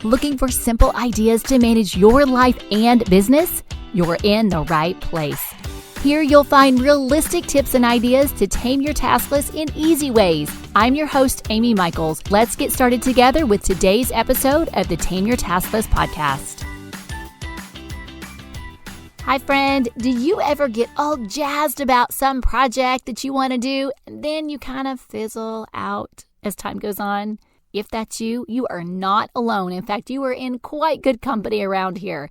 Looking for simple ideas to manage your life and business? You're in the right place. Here you'll find realistic tips and ideas to tame your task list in easy ways. I'm your host, Amy Michaels. Let's get started together with today's episode of the Tame Your Task List podcast. Hi friend, do you ever get all jazzed about some project that you want to do and then you kind of fizzle out as time goes on? If that's you, you are not alone. In fact, you are in quite good company around here.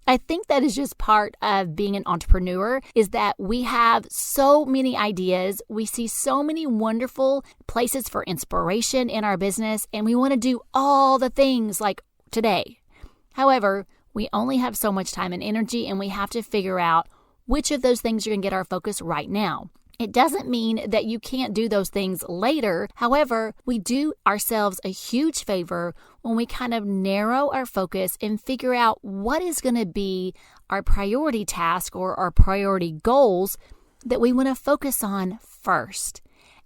I think that is just part of being an entrepreneur, is that we have so many ideas. We see so many wonderful places for inspiration in our business, and we want to do all the things like today. However, we only have so much time and energy, and we have to figure out which of those things are going to get our focus right now. It doesn't mean that you can't do those things later. However, we do ourselves a huge favor when we kind of narrow our focus and figure out what is going to be our priority task or our priority goals that we want to focus on first.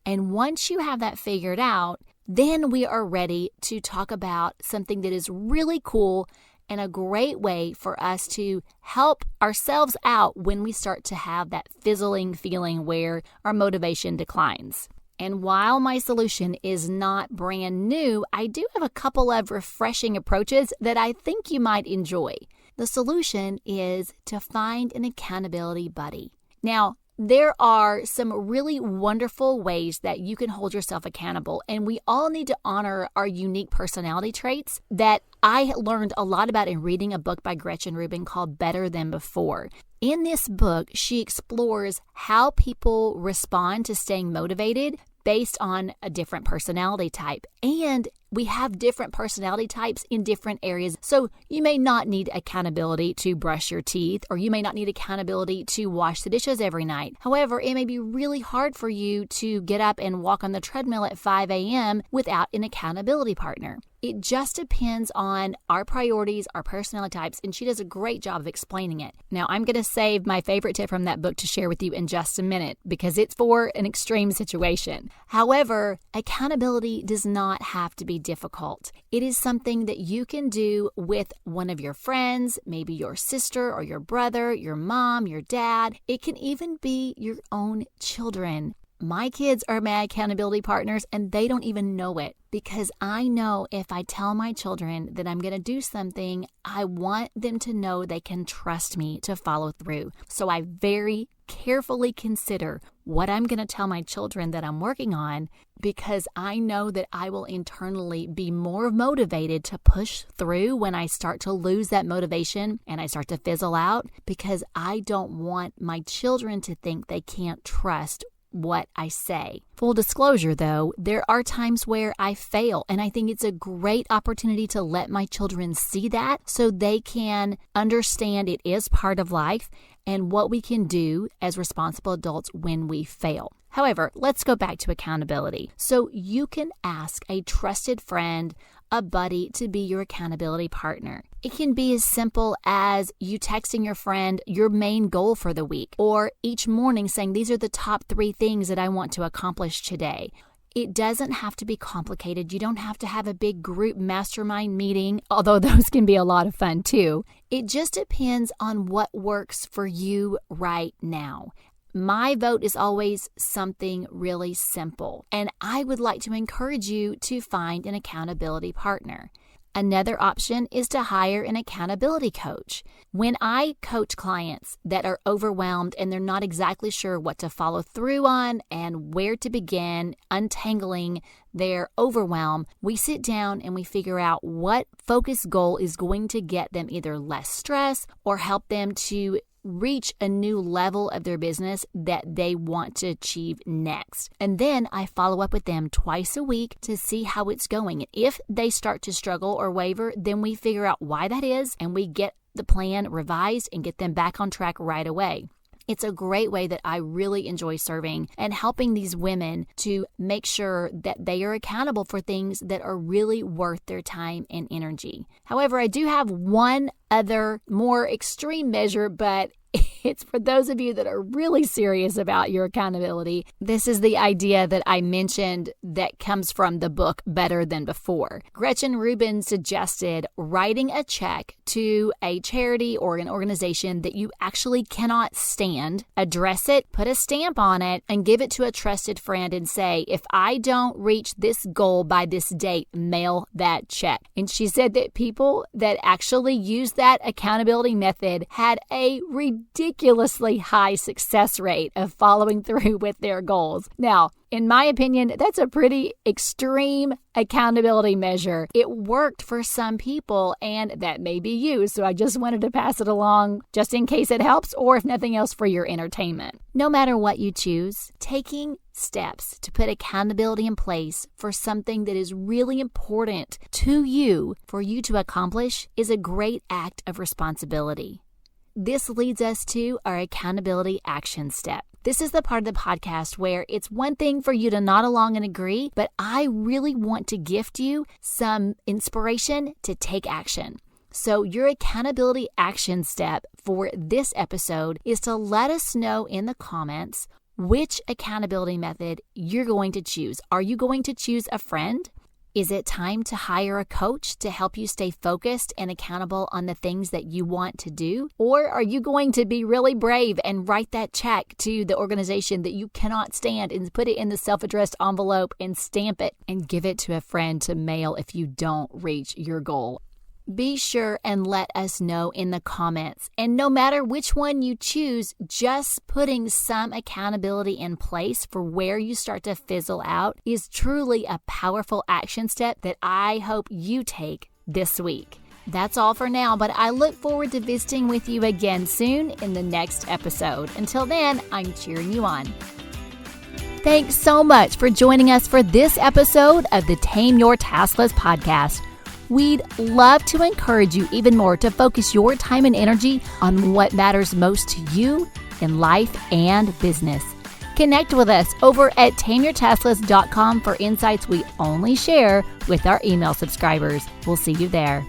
And once you have that figured out, then we are ready to talk about something that is really cool and a great way for us to help ourselves out when we start to have that fizzling feeling where our motivation declines. And while my solution is not brand new, I do have a couple of refreshing approaches that I think you might enjoy. The solution is to find an accountability buddy. Now, there are some really wonderful ways that you can hold yourself accountable, and we all need to honor our unique personality traits that I learned a lot about in reading a book by Gretchen Rubin called Better Than Before. In this book, she explores how people respond to staying motivated based on a different personality type. And we have different personality types in different areas. So you may not need accountability to brush your teeth, or you may not need accountability to wash the dishes every night. However, it may be really hard for you to get up and walk on the treadmill at 5 a.m. without an accountability partner. It just depends on our priorities, our personality types, and she does a great job of explaining it. Now, I'm going to save my favorite tip from that book to share with you in just a minute because it's for an extreme situation. However, accountability does not have to be difficult. It is something that you can do with one of your friends, maybe your sister or your brother, your mom, your dad. It can even be your own children. My kids are my accountability partners, and they don't even know it because I know if I tell my children that I'm going to do something, I want them to know they can trust me to follow through. So I very carefully consider what I'm going to tell my children that I'm working on because I know that I will internally be more motivated to push through when I start to lose that motivation and I start to fizzle out because I don't want my children to think they can't trust what I say. Full disclosure though, there are times where I fail, and I think it's a great opportunity to let my children see that so they can understand it is part of life and what we can do as responsible adults when we fail. However, let's go back to accountability. So you can ask a trusted friend, a buddy, to be your accountability partner. It can be as simple as you texting your friend your main goal for the week, or each morning saying, these are the top 3 things that I want to accomplish today. It doesn't have to be complicated. You don't have to have a big group mastermind meeting, although those can be a lot of fun too. It just depends on what works for you right now. My vote is always something really simple, and I would like to encourage you to find an accountability partner. Another option is to hire an accountability coach. When I coach clients that are overwhelmed and they're not exactly sure what to follow through on and where to begin untangling their overwhelm, we sit down and we figure out what focus goal is going to get them either less stress or help them to reach a new level of their business that they want to achieve next. And then I follow up with them twice a week to see how it's going. If they start to struggle or waver, then we figure out why that is and we get the plan revised and get them back on track right away. It's a great way that I really enjoy serving and helping these women to make sure that they are accountable for things that are really worth their time and energy. However, I do have one other more extreme measure, but It's for those of you that are really serious about your accountability. This is the idea that I mentioned that comes from the book Better Than Before. Gretchen Rubin suggested writing a check to a charity or an organization that you actually cannot stand, address it, put a stamp on it, and give it to a trusted friend and say, if I don't reach this goal by this date, mail that check. And she said that people that actually used that accountability method had a ridiculously high success rate of following through with their goals. Now, in my opinion, that's a pretty extreme accountability measure. It worked for some people, and that may be you. So I just wanted to pass it along just in case it helps, or if nothing else, for your entertainment. No matter what you choose, taking steps to put accountability in place for something that is really important to you for you to accomplish is a great act of responsibility. This leads us to our accountability action step. This is the part of the podcast where it's one thing for you to nod along and agree, but I really want to gift you some inspiration to take action. So your accountability action step for this episode is to let us know in the comments which accountability method you're going to choose. Are you going to choose a friend? Is it time to hire a coach to help you stay focused and accountable on the things that you want to do? Or are you going to be really brave and write that check to the organization that you cannot stand and put it in the self-addressed envelope and stamp it and give it to a friend to mail if you don't reach your goal? Be sure and let us know in the comments. And no matter which one you choose, just putting some accountability in place for where you start to fizzle out is truly a powerful action step that I hope you take this week. That's all for now, but I look forward to visiting with you again soon in the next episode. Until then, I'm cheering you on. Thanks so much for joining us for this episode of the Tame Your Taskless podcast. We'd love to encourage you even more to focus your time and energy on what matters most to you in life and business. Connect with us over at tameyourtaskless.com for insights we only share with our email subscribers. We'll see you there.